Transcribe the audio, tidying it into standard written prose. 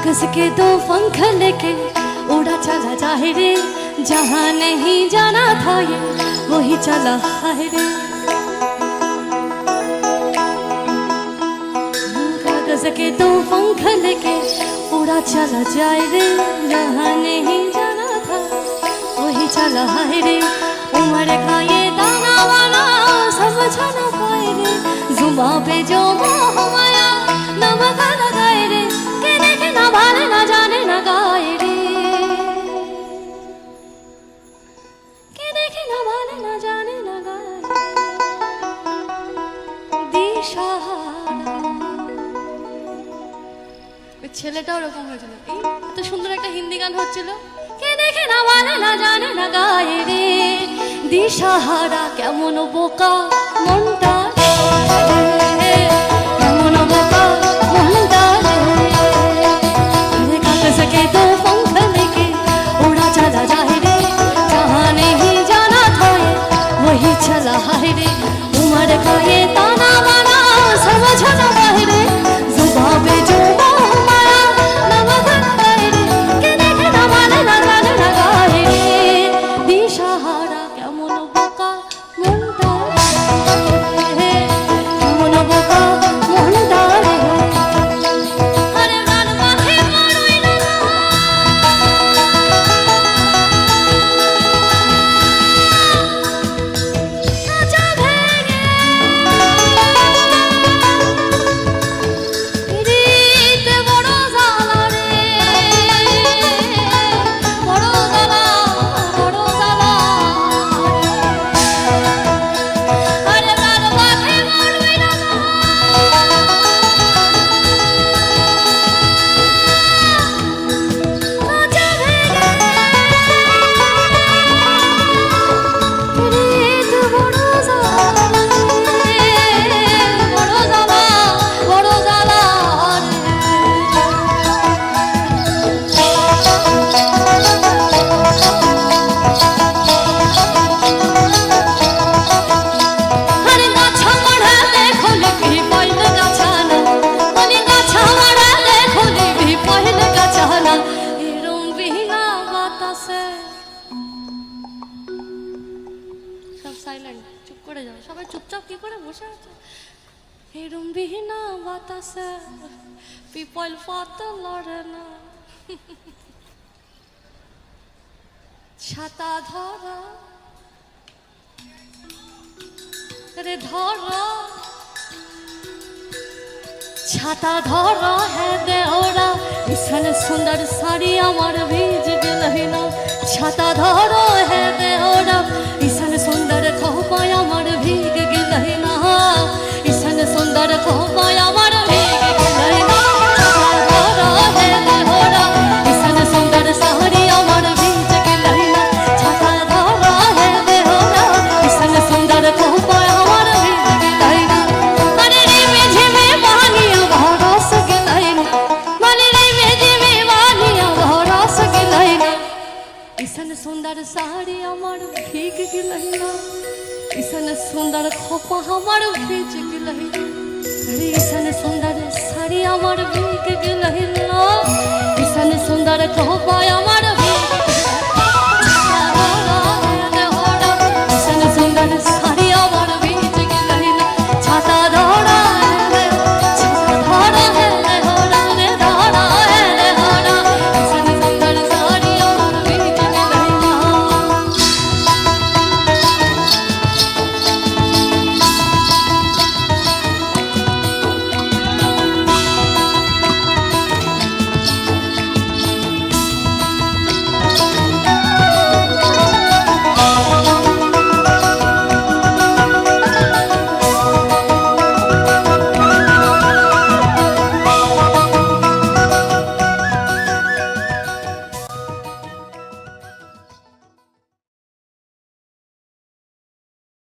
कागज के दो पंख लेके उड़ा चला जाए रे, जहाँ नहीं जाना था ये वही चला है रे। कागज के दो पंख लेके उड़ा चला जाए रे, जहाँ नहीं जाना था वही चला है रे। उम्र का ये दाना वाला समझा ना पाए रे, जुबा पे जो मोह माया नमक लगाए रे, के देखे ना भाले ना जाने ना गाए रे, के देखे ना भाले ना जाने ना गाए दिशाहारा। ওই ছেলেটাও ওরকম হয়েছিল, এই এত সুন্দর একটা হিন্দি গান হচ্ছিল, কে দেখে না ভালে না জানে না গায়ে রে, দিশাহারা কেমন বোকা মনটা রে, কেমন বোকা মনটা রে। कागज के दो पंख लेके उड़ा चला जाए रे, जहाँ नहीं जाना था वही चला है रे। उम्र का ये ताना बाना समझ ना पाए रे, जुबा पे जो मोह माया नमक लगाए रे, के देखे ना भाले ना जाने ना गाए रे, दिशाहारा কেমন বোকা মনটা রে, কেমন বোকা মনটা রে। আরে গান মাঠে মারুই না কাঁচা ভেঙে পিরিতে বড় জ্বালা রে, বড় জ্বালা বড় জ্বালা। আরে গান মাঠে মারুই না কাঁচা ভেঙে পিরিতে বড় জ্বালা রে, বড় জ্বালা বড় জ্বালা রে। আরে গাছা মাড়ালে খোলি পয়ল গাছানা, বলি গাছা মাড়ালে খোলি পয়ল গাছানা, এরম বিনা বাতাসে। সব সাইলেন্ট, চুপ করে যাও, সবাই চুপচাপ কি করে বসে আছে। এরম বিনা বাতাসে পিপল পাতা লড়ে না, ছাতা ধরা রে ধরা, ছাতা ধরা है देवरा, इसन सुंदर साड़ी আমার ভিজ গেলই না। ছাতা ধরা है देवरा, इसन सुंदर खोपाय আমার ভিজ গেলই না, इसन सुंदर खोपाय আমার ভিজ গেলই না। ছাতা ধরা है देवरा, इसन सुंदर साड़ी আমার ভিজ গেলই না। ছাতা ধরা है देवरा, इसन सुंदर खोपाय আমার ভিজ গেলই না। মানে রে মেঝে বানিয়া ভরস গেলই না, মানে রে মেঝে বানিয়া ভরস গেলই না। इसन सुंदर साड़ी আমার ভিজ গেলই না, इसन सुंदर खोपा আমার ভিজ গেলই না। রে इसन सुंदर साड़ी আমার ভিজ গেলই না, इसन सुंदर खोपा আমার